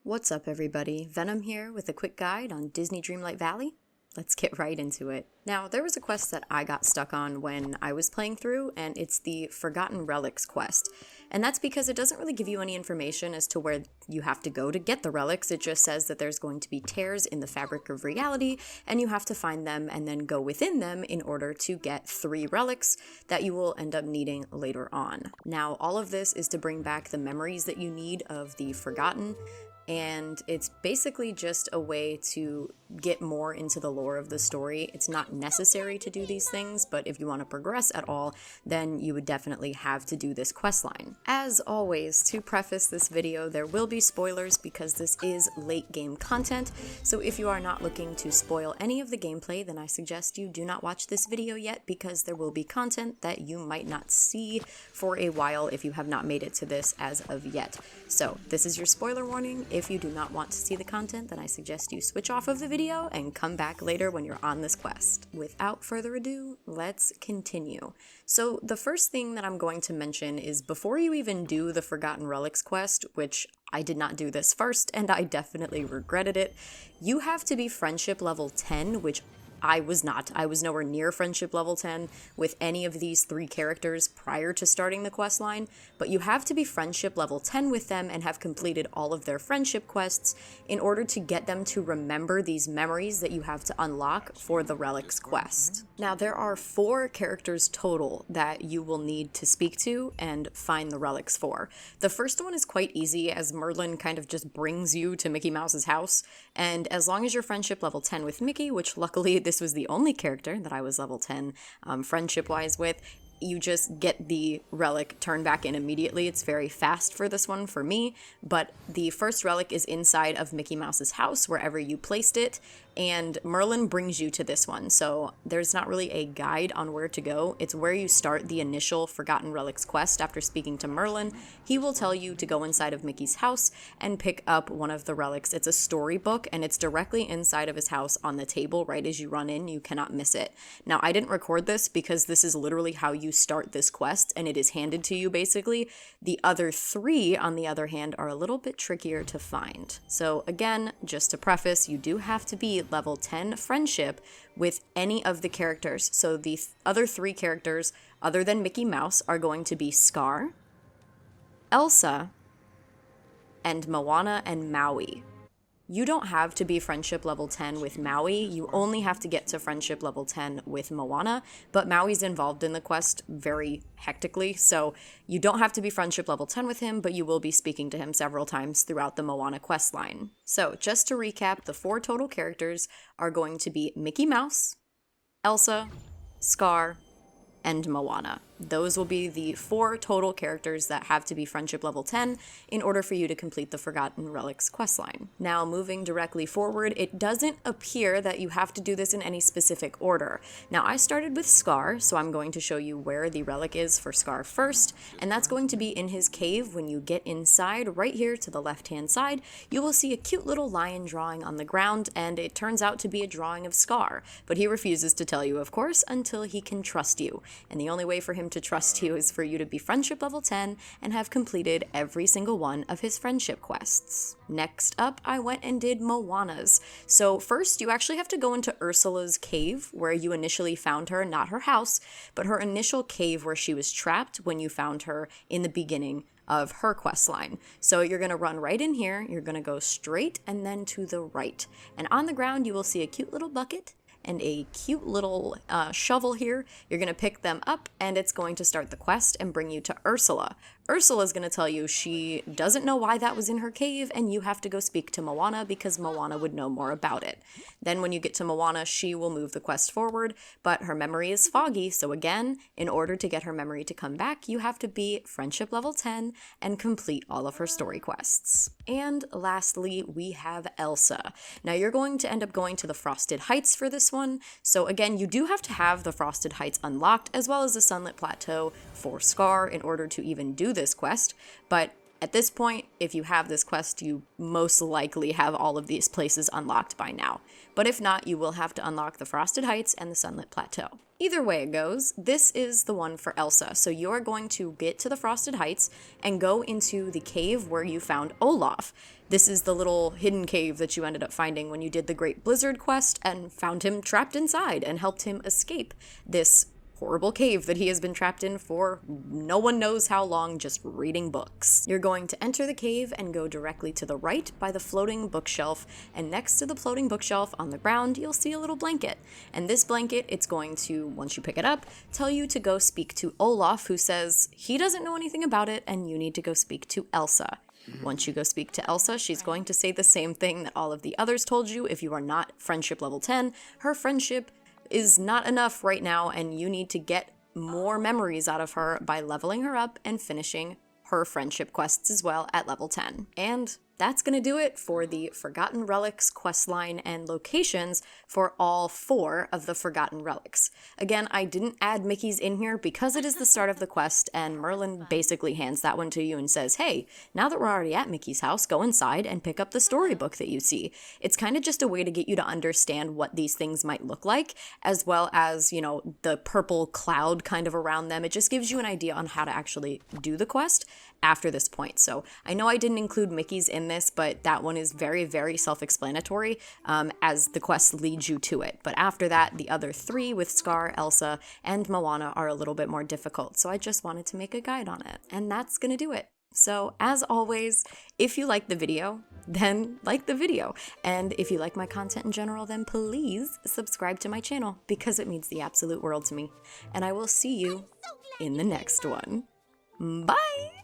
What's up, everybody? Venom here with a quick guide on Disney Dreamlight Valley. Let's get right into it. Now, there was a quest that I got stuck on when I was playing through, and it's the Forgotten Relics quest. And that's because it doesn't really give you any information as to where you have to go to get the relics. It just says that there's going to be tears in the fabric of reality, and you have to find them and then go within them in order to get 3 relics that you will end up needing later on. Now, all of this is to bring back the memories that you need of the Forgotten, and it's basically just a way to get more into the lore of the story. It's not necessary to do these things, but if you want to progress at all, then you would definitely have to do this questline. As always, to preface this video, there will be spoilers because this is late game content, so if you are not looking to spoil any of the gameplay, then I suggest you do not watch this video yet because there will be content that you might not see for a while if you have not made it to this as of yet. So this is your spoiler warning. If you do not want to see the content, then I suggest you switch off of the video and come back later when you're on this quest. Without further ado, let's continue. So the first thing that I'm going to mention is before you even do the Forgotten Relics quest, which I did not do this first and I definitely regretted it, you have to be friendship level 10, which I was not. I was nowhere near friendship level 10 with any of these 3 characters prior to starting the quest line, but you have to be friendship level 10 with them and have completed all of their friendship quests in order to get them to remember these memories that you have to unlock for the Relics quest. Now, there are 4 characters total that you will need to speak to and find the relics for. The first one is quite easy, as Merlin kind of just brings you to Mickey Mouse's house, and as long as you're friendship level 10 with Mickey, which luckily this was the only character that I was level 10 friendship-wise with, you just get the relic turned back in immediately. It's very fast for this one for me, but the first relic is inside of Mickey Mouse's house, wherever you placed it, and Merlin brings you to this one. So there's not really a guide on where to go. It's where you start the initial Forgotten Relics quest after speaking to Merlin. He will tell you to go inside of Mickey's house and pick up one of the relics. It's a storybook, and it's directly inside of his house on the table right as you run in. You cannot miss it. Now, I didn't record this because this is literally how you start this quest, and it is handed to you basically. The other 3, on the other hand, are a little bit trickier to find. So again, just to preface, you do have to be level 10 friendship with any of the characters. So the other 3 characters, other than Mickey Mouse, are going to be Scar, Elsa, and Moana and Maui. You don't have to be friendship level 10 with Maui, you only have to get to friendship level 10 with Moana, but Maui's involved in the quest very hectically, so you don't have to be friendship level 10 with him, but you will be speaking to him several times throughout the Moana quest line. So just to recap, the 4 total characters are going to be Mickey Mouse, Elsa, Scar, and Moana. Those will be the 4 total characters that have to be friendship level 10 in order for you to complete the Forgotten Relics questline. Now, moving directly forward, it doesn't appear that you have to do this in any specific order. Now, I started with Scar, so I'm going to show you where the relic is for Scar first, and that's going to be in his cave. When you get inside, right here to the left-hand side, you will see a cute little lion drawing on the ground, and it turns out to be a drawing of Scar, but he refuses to tell you, of course, until he can trust you, and the only way for him to trust you is for you to be friendship level 10 and have completed every single one of his friendship quests. Next up, I went and did Moana's. So first, you actually have to go into Ursula's cave, where you initially found her, not her house, but her initial cave where she was trapped when you found her in the beginning of her quest line. So you're going to run right in here, you're going to go straight and then to the right. And on the ground, you will see a cute little bucket and a cute little shovel here. You're going to pick them up, and it's going to start the quest and bring you to Ursula. Ursula's going to tell you she doesn't know why that was in her cave, and you have to go speak to Moana because Moana would know more about it. Then when you get to Moana, she will move the quest forward, but her memory is foggy, so again, in order to get her memory to come back, you have to be friendship level 10 and complete all of her story quests. And lastly, we have Elsa. Now, you're going to end up going to the Frosted Heights for this one, so again, you do have to have the Frosted Heights unlocked, as well as the Sunlit Plateau for Scar in order to even do this quest, but At this point, if you have this quest, you most likely have all of these places unlocked by now. But if not, you will have to unlock the Frosted Heights and the Sunlit Plateau. Either way it goes, this is the one for Elsa. So you're going to get to the Frosted Heights and go into the cave where you found Olaf. This is the little hidden cave that you ended up finding when you did the Great Blizzard quest and found him trapped inside and helped him escape this horrible cave that he has been trapped in for no one knows how long, just reading books. You're going to enter the cave and go directly to the right by the floating bookshelf, and next to the floating bookshelf on the ground you'll see a little blanket. And this blanket, it's going to, once you pick it up, tell you to go speak to Olaf, who says he doesn't know anything about it and you need to go speak to Elsa. Once you go speak to Elsa, she's going to say the same thing that all of the others told you. If you are not friendship level 10, her friendship is not enough right now, and you need to get more memories out of her by leveling her up and finishing her friendship quests as well at level 10. And that's gonna do it for the Forgotten Relics questline and locations for all 4 of the Forgotten Relics. Again, I didn't add Mickey's in here because it is the start of the quest, and Merlin basically hands that one to you and says, hey, now that we're already at Mickey's house, go inside and pick up the storybook that you see. It's kind of just a way to get you to understand what these things might look like, as well as, you know, the purple cloud kind of around them. It just gives you an idea on how to actually do the quest after this point. So I know I didn't include Mickey's in this, but that one is very, very self-explanatory as the quest leads you to it. But after that, the other 3 with Scar, Elsa, and Moana are a little bit more difficult. So I just wanted to make a guide on it. And that's gonna do it. So as always, if you like the video, then like the video. And if you like my content in general, then please subscribe to my channel because it means the absolute world to me. And I will see you in the next one. Bye!